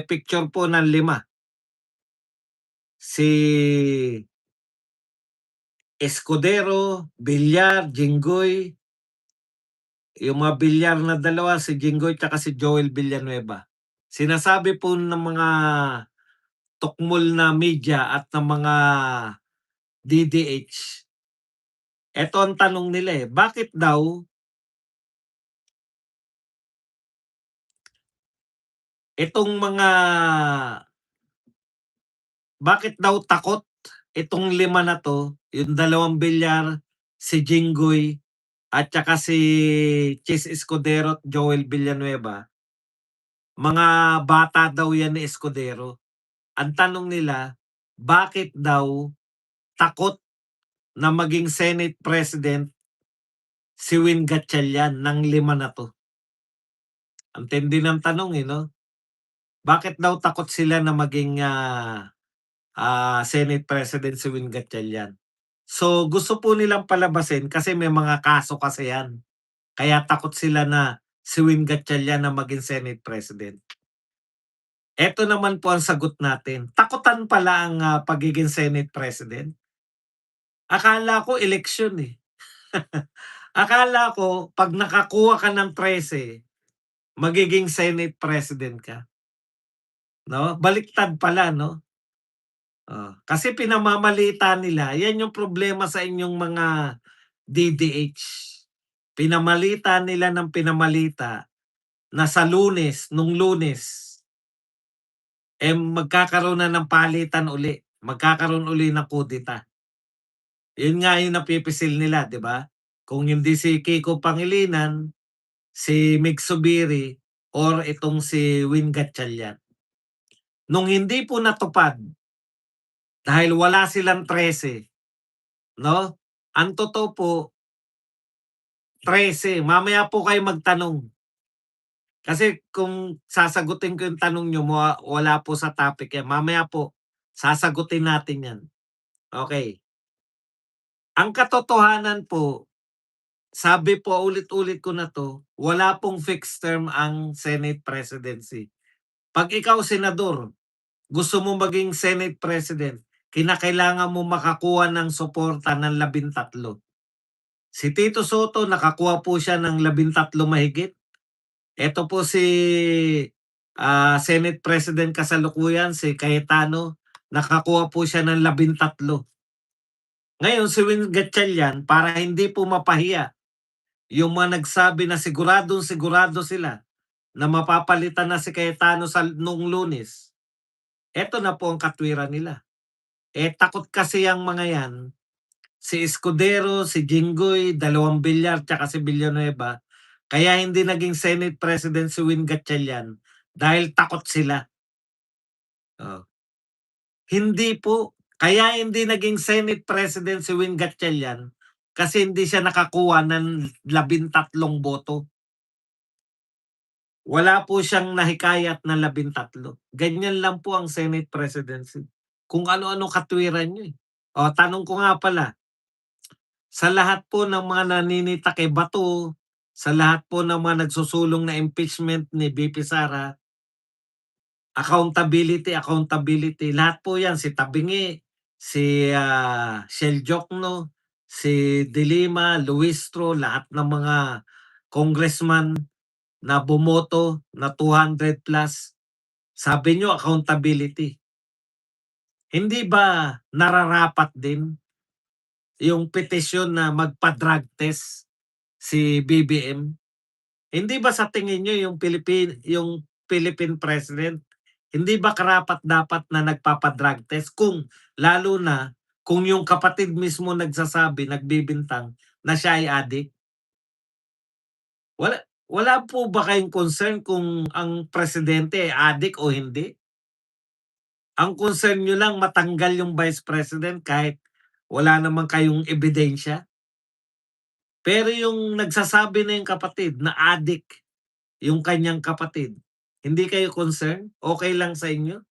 picture po ng 5. Si Escudero, Villar, Jinggoy, yung mga Villar na dalawa, si Jinggoy tsaka si Joel Villanueva. Sinasabi po ng mga tukmol na media at ng mga DDH, eto ang tanong nila bakit daw itong mga bakit daw takot itong 5 na 'to, yung dalawang Villar, si Jinggoy at tsaka si Chis Escudero at Joel Villanueva, mga bata daw yan ni Escudero. Ang tanong nila, bakit daw takot na maging Senate President si Win Gatchalian ng 5 na 'to? Ang tindi ng tanong, 'no? Bakit daw takot sila na maging, Senate President si Win Gatchalian? So, gusto po nilang palabasin kasi may mga kaso kasi yan. Kaya takot sila na si Win Gatchalian na maging Senate President. Eto naman po ang sagot natin. Takutan pala ang, pagiging Senate President. Akala ko eleksyon, eh. Akala ko 'pag nakakuha ka ng 13, magiging Senate President ka, 'no? Baliktad pala, 'no? Kasi pinamamalita nila, 'yan yung problema sa inyong mga DDH. Pinamalita nila ng pinamalita na sa Lunes, nung Lunes, magkakaroon na ng palitan uli, magkakaroon uli ng kudeta. Yun nga yung napipisil nila, 'di ba? Kung hindi si Kiko Pangilinan, si Mig Zubiri, or itong si Win Gatchalian. Nung hindi po natupad, dahil wala silang 13, 'no? Ang totoo po, 13, mamaya po kayo magtanong. Kasi kung sasagutin ko yung tanong niyo wala po sa topic yan, mamaya po sasagutin natin yan. Okay. Ang katotohanan po, sabi po ulit-ulit ko na 'to, wala pong fixed term ang Senate presidency. 'Pag ikaw senador, gusto mo maging Senate President, kinakailangan mo makakuha ng suporta ng 13. Si Tito Soto nakakuha po siya ng 13 mahigit. Eto po si, Senate President kasalukuyan si Cayetano, nakakuha po siya ng 13. Ngayon si Win Gatchalian, para hindi po mapahiya yung mga nagsabi na siguradong-sigurado sila na mapapalitan na si Cayetano noong Lunes, eto na po ang katwiran nila. Takot kasi yang mga yan, si Escudero, si Jinggoy, dalawang Villar, tsaka si Villanueva, kaya hindi naging Senate President si Win Gatchalian dahil takot sila. Oh. Hindi po. Kaya hindi naging Senate President si Win Gatchalian kasi hindi siya nakakuha ng 13 boto. Wala po siyang nahikayat na 13. Ganyan lang po ang Senate presidency. Kung ano-ano katwiran niyo, eh. Tanong ko nga pala, sa lahat po ng mga naninita kay Bato, sa lahat po ng mga nagsusulong na impeachment ni VP Sara, accountability, lahat po 'yan, si Tabingi, si, Shell Jokno, si De Lima, Luistro, lahat ng mga congressman na bumoto na 200 plus, sabi niyo accountability. Hindi ba nararapat din yung petisyon na magpa-drug test si BBM? Hindi ba sa tingin niyo yung Philippine President, hindi ba karapat-dapat na nagpapa-drug test kung lalo na kung yung kapatid mismo nagsasabi, nagbibintang na siya ay adik? Wala wala po ba kayong concern kung ang presidente ay adik o hindi? Ang concern niyo lang matanggal yung vice president kahit wala naman kayong ebidensya? Pero yung nagsasabi na yung kapatid na adik yung kanyang kapatid, hindi kayo concern? Okey lang sa inyo?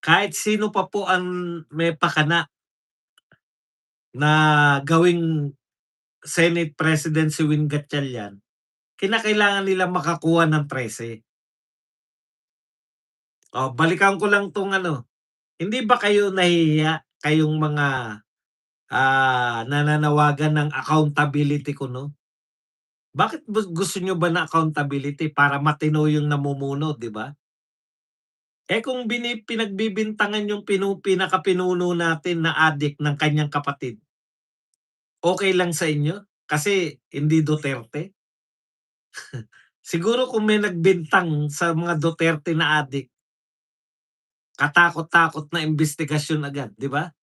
Kahit sino pa po ang may pakana na gawing Senate President si Win Gatchalian, kinakailangan nilang makakuha ng 13. Oh, balikan ko lang 'tong ano, hindi ba kayo nahihiya, kayong mga, nananawagan ng accountability kuno? Bakit gusto niyo ba ng accountability para matino yung namumuno, 'di ba? Eh, kung pinagbibintangan yung pinakapinuno natin na adik ng kanyang kapatid, okey lang sa inyo? Kasi hindi Duterte? Siguro kung may nagbintang sa mga Duterte na adik, katakot-takot na imbestigasyon agad, 'di ba?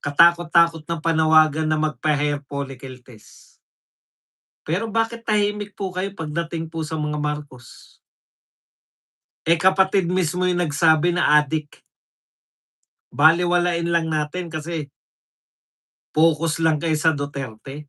Katakot-takot na panawagan na magpa-hair follicle test. Pero bakit tahimik po kayo pagdating po sa mga Marcos? Eh, kapatid mismo yung nagsabi na adik. Balewalain lang natin kasi focus lang kayo sa Duterte.